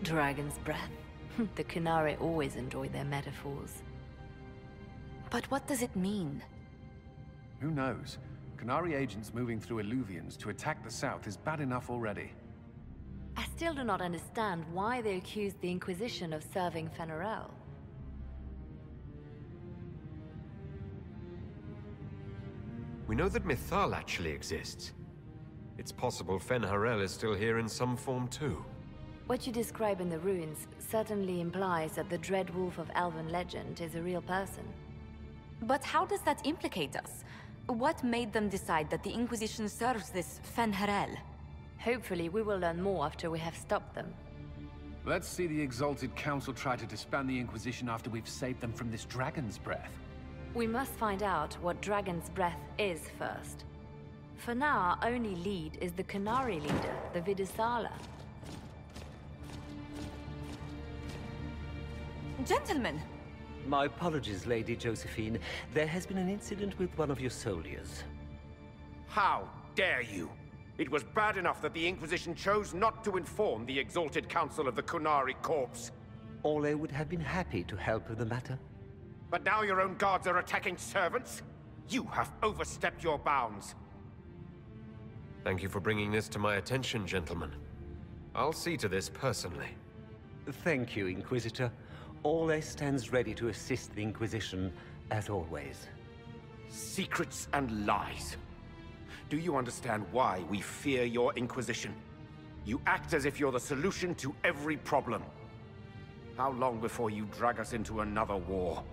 Dragon's breath. The Kunari always enjoy their metaphors. But what does it mean? Who knows? Kunari agents moving through Illuvians to attack the south is bad enough already. I still do not understand why they accused the Inquisition of serving Fenarel. We know that Mythal actually exists. It's possible Fenharel is still here in some form too. What you describe in the ruins certainly implies that the Dread Wolf of Elven legend is a real person. But how does that implicate us? What made them decide that the Inquisition serves this Fenharel? Hopefully we will learn more after we have stopped them. Let's see the Exalted Council try to disband the Inquisition after we've saved them from this dragon's breath. We must find out what Dragon's Breath is first. For now, our only lead is the Kunari leader, the Vidisala. Gentlemen! My apologies, Lady Josephine. There has been an incident with one of your soldiers. How dare you! It was bad enough that the Inquisition chose not to inform the Exalted Council of the Kunari corpse. Ole would have been happy to help with the matter. But now your own guards are attacking servants? You have overstepped your bounds. Thank you for bringing this to my attention, gentlemen. I'll see to this personally. Thank you, Inquisitor. Ole stands ready to assist the Inquisition, as always. Secrets and lies. Do you understand why we fear your Inquisition? You act as if you're the solution to every problem. How long before you drag us into another war?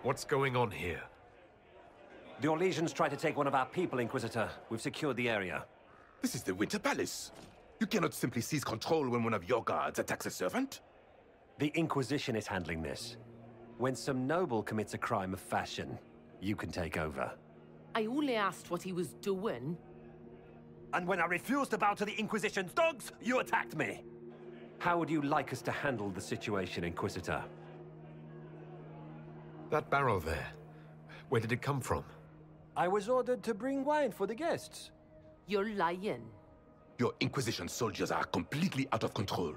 What's going on here? The Orlesians tried to take one of our people, Inquisitor. We've secured the area. This is the Winter Palace. You cannot simply seize control when one of your guards attacks a servant. The Inquisition is handling this. When some noble commits a crime of fashion, you can take over. I only asked what he was doing. And when I refused to bow to the Inquisition's dogs, you attacked me! How would you like us to handle the situation, Inquisitor? That barrel there, where did it come from? I was ordered to bring wine for the guests. You're lying. Your Inquisition soldiers are completely out of control.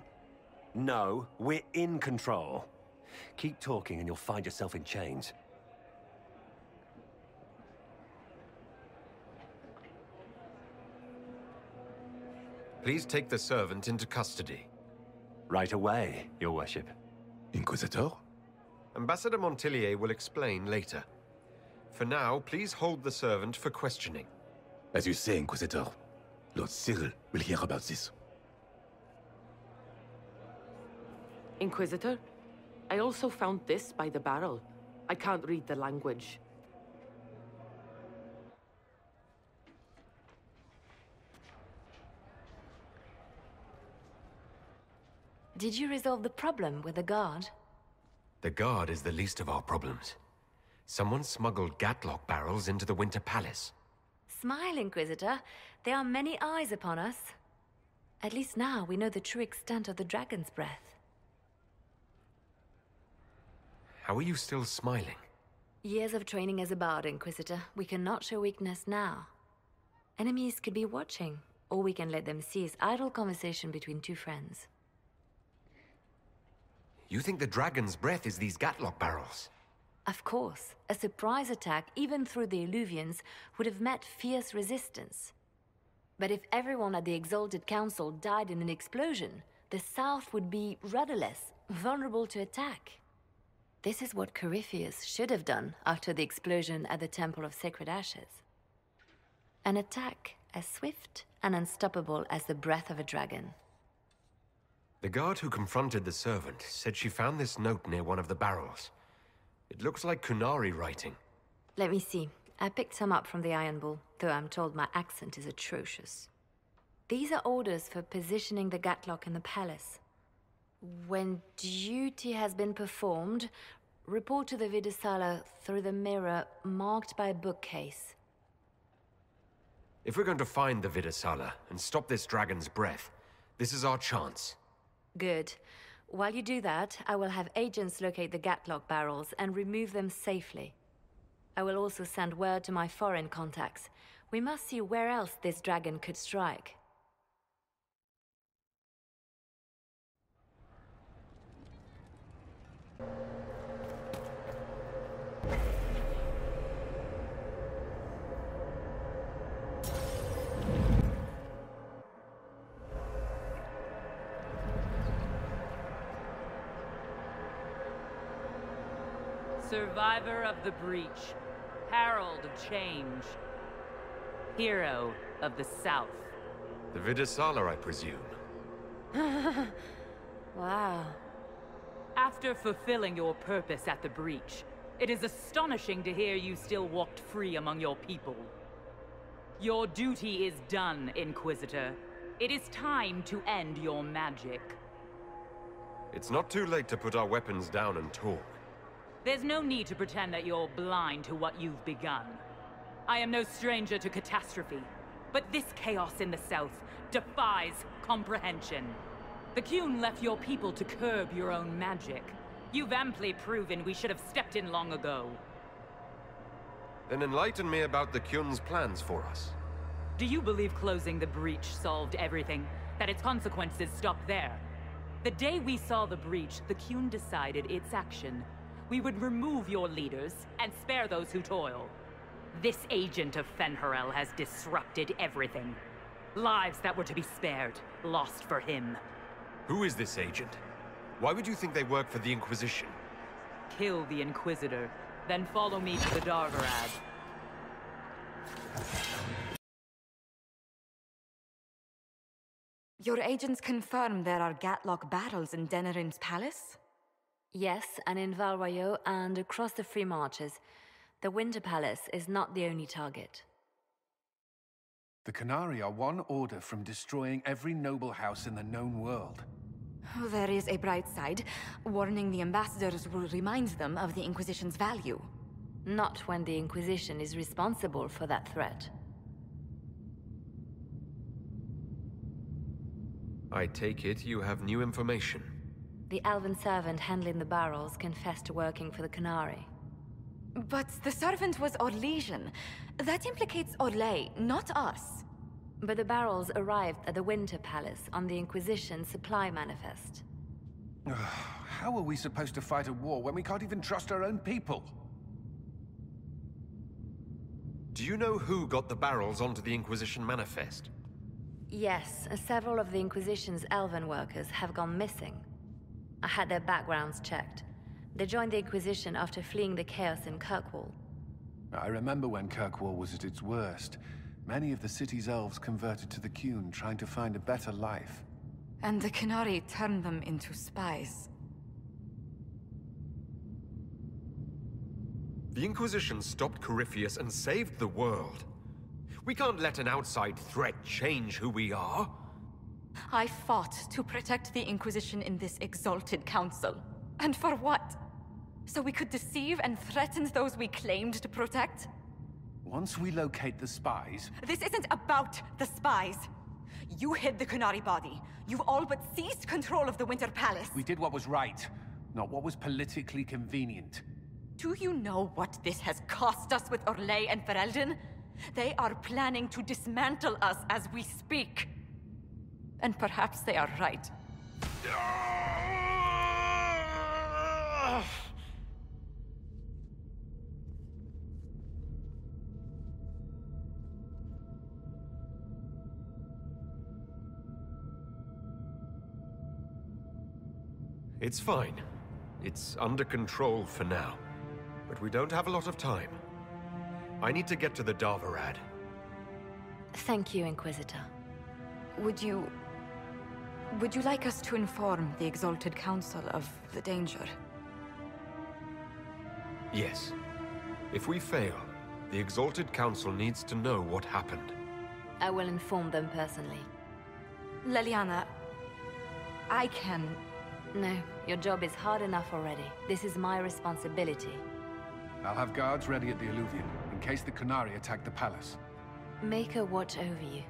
No, we're in control. Keep talking and you'll find yourself in chains. Please take the servant into custody. Right away, Your Worship. Inquisitor? Ambassador Montillier will explain later. For now, please hold the servant for questioning. As you say, Inquisitor. Lord Cyril will hear about this. Inquisitor, I also found this by the barrel. I can't read the language. Did you resolve the problem with the guard? The guard is the least of our problems. Someone smuggled Gatlock barrels into the Winter Palace. Smile, Inquisitor. There are many eyes upon us. At least now we know the true extent of the Dragon's Breath. How are you still smiling? Years of training as a bard, Inquisitor. We cannot show weakness now. Enemies could be watching, or we can let them seize idle conversation between two friends. You think the Dragon's Breath is these Gatlock barrels? Of course. A surprise attack, even through the Illuvians, would have met fierce resistance. But if everyone at the Exalted Council died in an explosion, the South would be rudderless, vulnerable to attack. This is what Corypheus should have done after the explosion at the Temple of Sacred Ashes. An attack as swift and unstoppable as the breath of a dragon. The guard who confronted the servant said she found this note near one of the barrels. It looks like Kunari writing. Let me see. I picked some up from the Iron Bull, though I'm told my accent is atrocious. These are orders for positioning the Gatlock in the palace. When duty has been performed, report to the Vidisala through the mirror marked by a bookcase. If we're going to find the Vidisala and stop this Dragon's Breath, this is our chance. Good. While you do that, I will have agents locate the Gatlock barrels and remove them safely. I will also send word to my foreign contacts. We must see where else this dragon could strike. Survivor of the Breach, Herald of Change, Hero of the South. The Vidisala, I presume. Wow. After fulfilling your purpose at the Breach, it is astonishing to hear you still walked free among your people. Your duty is done, Inquisitor. It is time to end your magic. It's not too late to put our weapons down and talk. There's no need to pretend that you're blind to what you've begun. I am no stranger to catastrophe, but this chaos in the South defies comprehension. The Qun left your people to curb your own magic. You've amply proven we should have stepped in long ago. Then enlighten me about the Qun's plans for us. Do you believe closing the Breach solved everything? That its consequences stopped there? The day we saw the Breach, the Qun decided its action. We would remove your leaders and spare those who toil. This agent of Fen'Harel has disrupted everything. Lives that were to be spared, lost for him. Who is this agent? Why would you think they work for the Inquisition? Kill the Inquisitor, then follow me to the Darvarad. Your agents confirm there are Gatlock battles in Denerim's palace? Yes, and in Val Royeaux and across the Free Marches. The Winter Palace is not the only target. The Qunari are one order from destroying every noble house in the known world. Oh, there is a bright side. Warning the ambassadors will remind them of the Inquisition's value. Not when the Inquisition is responsible for that threat. I take it you have new information. The elven servant handling the barrels confessed to working for the Qunari. But the servant was Orlesian. That implicates Orlais, not us. But the barrels arrived at the Winter Palace on the Inquisition supply manifest. How are we supposed to fight a war when we can't even trust our own people? Do you know who got the barrels onto the Inquisition manifest? Yes, several of the Inquisition's elven workers have gone missing. I had their backgrounds checked. They joined the Inquisition after fleeing the chaos in Kirkwall. I remember when Kirkwall was at its worst. Many of the city's elves converted to the Qun, trying to find a better life. And the Qunari turned them into spies. The Inquisition stopped Corypheus and saved the world. We can't let an outside threat change who we are. I fought to protect the Inquisition in this exalted council. And for what? So we could deceive and threaten those we claimed to protect? Once we locate the spies... This isn't about the spies. You hid the Qunari body. You've all but seized control of the Winter Palace. We did what was right, not what was politically convenient. Do you know what this has cost us with Orlais and Ferelden? They are planning to dismantle us as we speak. And perhaps they are right. It's fine. It's under control for now. But we don't have a lot of time. I need to get to the Darvarad. Thank you, Inquisitor. Would you like us to inform the Exalted Council of the danger? Yes. If we fail, the Exalted Council needs to know what happened. I will inform them personally. Leliana, I can... No, your job is hard enough already. This is my responsibility. I'll have guards ready at the Alluvion, in case the Qunari attack the palace. Make her watch over you.